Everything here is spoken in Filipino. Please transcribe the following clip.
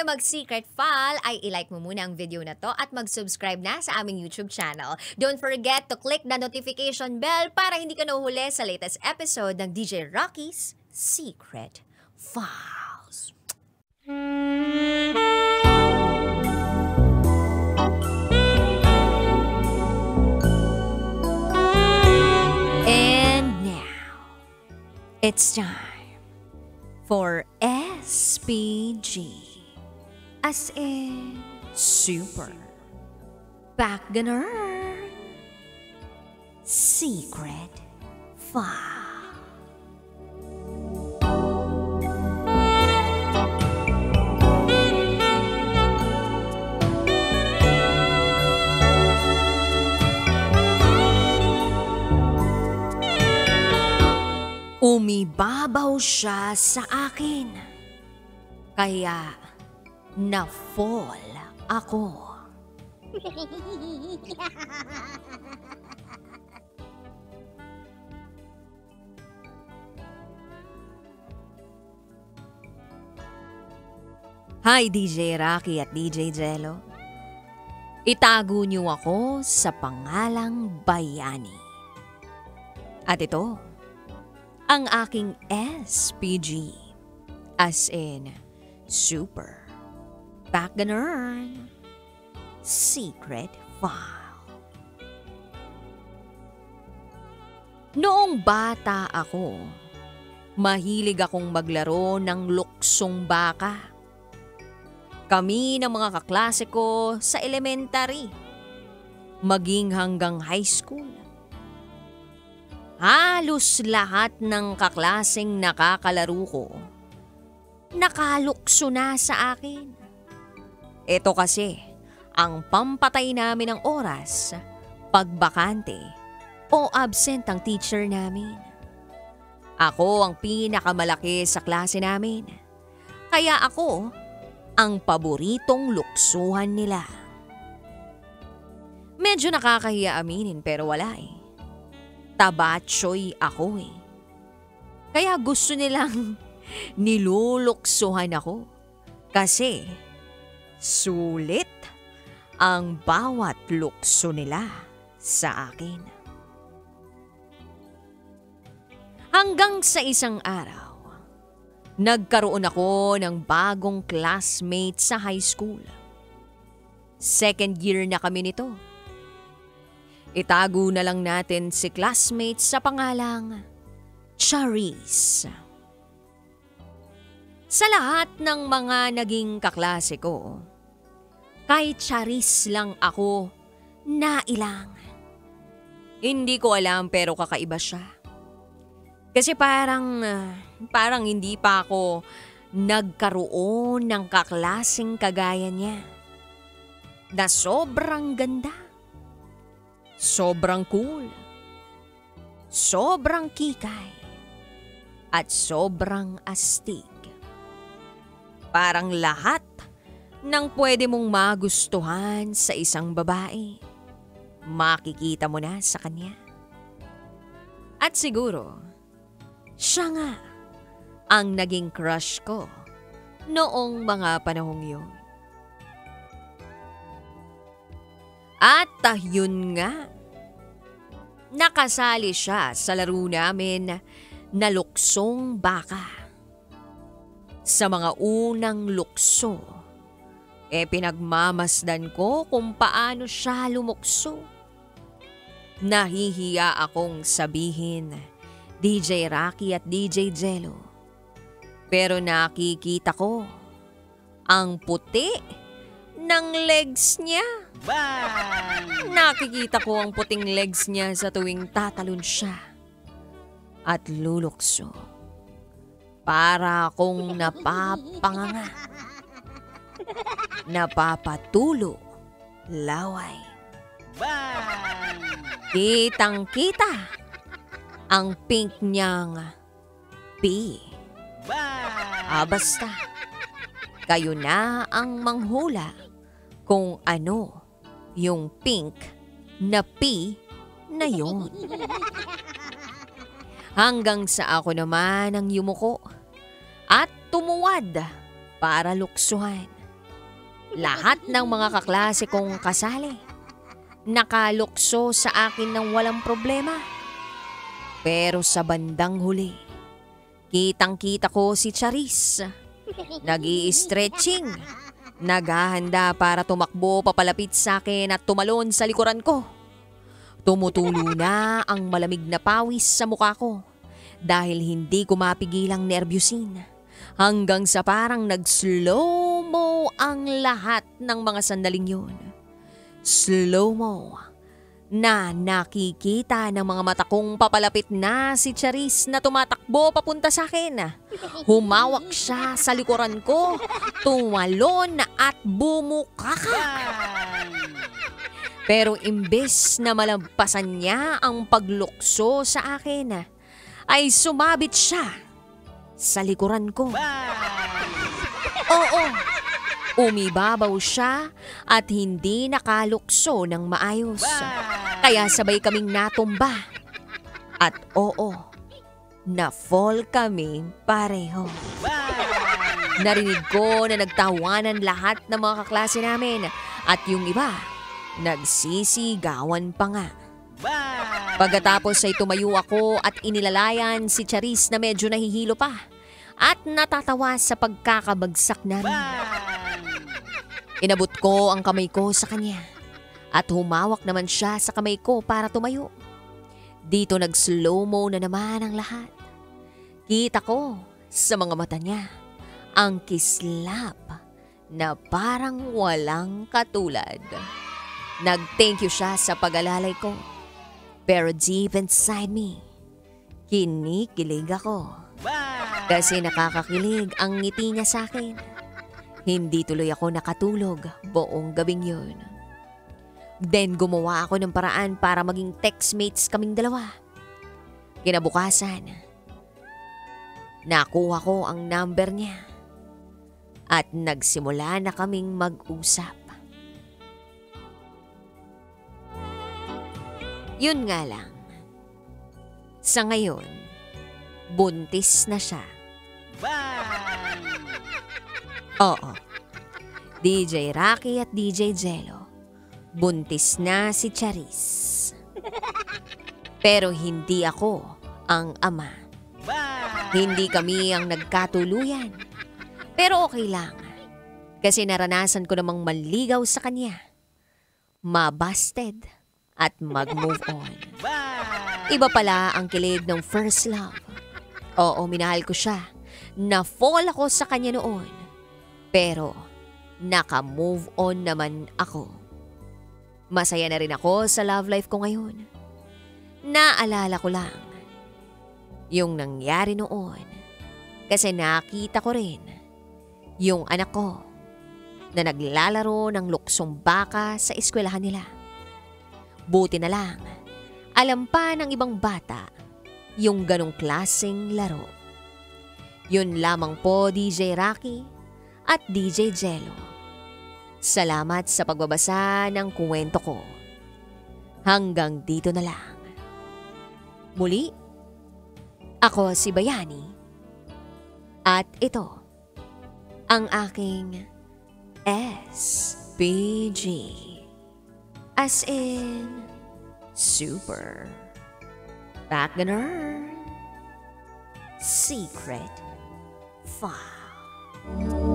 tayo mag-secret file, ay ilike mo muna ang video na to at mag-subscribe na sa aming YouTube channel. Don't forget to click the notification bell para hindi ka nahuhuli sa latest episode ng DJ Rocky's Secret Files. And now, it's time for SPG. As in, super backgammon secret file. Umibabaw siya sa akin, kaya na-fall ako. Hi DJ Rocky at DJ Jello. Itago niyo ako sa pangalang Bayani. At ito, ang aking SPG, as in super backgammon secret file. Noong bata ako, mahilig akong maglaro ng luksong baka. Kami ng mga kaklase ko sa elementary, maging hanggang high school. Halos lahat ng kaklaseng nakakalaro ko, nakalukso na sa akin. Ito kasi ang pampatay namin ng oras pag bakante o absent ang teacher namin. Ako ang pinakamalaki sa klase namin, kaya ako ang paboritong luksuhan nila. Medyo nakakahiya aminin pero wala eh. Tabatsoy ako eh. Kaya gusto nilang niluluksuhan ako kasi sulit ang bawat lukso nila sa akin. Hanggang sa isang araw, nagkaroon ako ng bagong classmate sa high school. Second year na kami nito. Itago na lang natin si classmate sa pangalang Charis. Sa lahat ng mga naging kaklase ko, kay Charis lang ako nailang. Hindi ko alam pero kakaiba siya. Kasi parang hindi pa ako nagkaroon ng kaklaseng kagaya niya. Na sobrang ganda, sobrang cool, sobrang kikay, at sobrang astig. Parang lahat ng pwede mong magustuhan sa isang babae, makikita mo na sa kanya. At siguro, siya nga ang naging crush ko noong mga panahong yun. At yun nga, nakasali siya sa laro namin na luksong baka. Sa mga unang lukso, pinagmamasdan ko kung paano siya lumukso. Nahihiya akong sabihin, DJ Rocky at DJ Jello. Pero nakikita ko ang puti ng legs niya. Bang! Nakikita ko ang puting legs niya sa tuwing tatalon siya at lulukso. Para akong napapanganga, napapatulo, laway. Bang! Kitang-kita ang pink niyang P. Basta, kayo na ang manghula kung ano yung pink na P na yun. Hanggang sa ako naman ang yumuko at tumuwad para luksuhan. Lahat ng mga kaklase kong kasali nakalukso sa akin ng walang problema. Pero sa bandang huli, kitang-kita ko si Charis. Nag-i-stretching. Naghahanda para tumakbo papalapit sa akin at tumalon sa likuran ko. Tumutulo na ang malamig na pawis sa mukha ko dahil hindi ko mapigilang nervyusin. Hanggang sa parang nag-slow-mo ang lahat ng mga sandaling yun. Slow-mo na nakikita ng mga mata kong papalapit na si Charis na tumatakbo papunta sa akin. Humawak siya sa likuran ko, tumalon at bumukakak. Pero imbes na malampasan niya ang paglukso sa akin, ay sumabit siya sa likuran ko. Oo, umibabaw siya at hindi nakalukso ng maayos. Kaya sabay kaming natumba. At oo, na-fall kaming pareho. Narinig ko na nagtawanan lahat ng mga kaklase namin at yung iba, nagsisigawan pa nga. Pagkatapos ay tumayo ako at inilalayan si Charis na medyo nahihilo pa at natatawa sa pagkakabagsak namin. Inabot ko ang kamay ko sa kanya at humawak naman siya sa kamay ko para tumayo. Dito nag-slow-mo na naman ang lahat. Kita ko sa mga mata niya ang kislap na parang walang katulad. Nag-thank you siya sa pag-alalay ko. Pero deep inside me, kinikilig ako. Kasi nakakakilig ang ngiti niya sa akin. Hindi tuloy ako nakatulog buong gabing yun. Then gumawa ako ng paraan para maging textmates kaming dalawa. Kinabukasan, nakuha ko ang number niya at nagsimula na kaming mag-usap. Yun nga lang, sa ngayon, buntis na siya. Oo, DJ Rocky at DJ Jello, buntis na si Charis. Pero hindi ako ang ama. Hindi kami ang nagkatuluyan. Pero okay lang, kasi naranasan ko namang manligaw sa kanya, mabasted at mag-move on. Iba pala ang kilig ng first love. Oo, minahal ko siya. Na-fall ako sa kanya noon. Pero naka-move on naman ako. Masaya na rin ako sa love life ko ngayon. Naalala ko lang yung nangyari noon. Kasi nakita ko rin yung anak ko na naglalaro ng luksong baka sa eskwelahan nila. Buti na lang, alam pa ng ibang bata yung ganong klaseng laro. Yun lamang po, DJ Rocky at DJ Jello. Salamat sa pagbabasa ng kwento ko. Hanggang dito na lang. Muli, ako si Bayani at ito ang aking SPG. As in, super Wagner Secret File.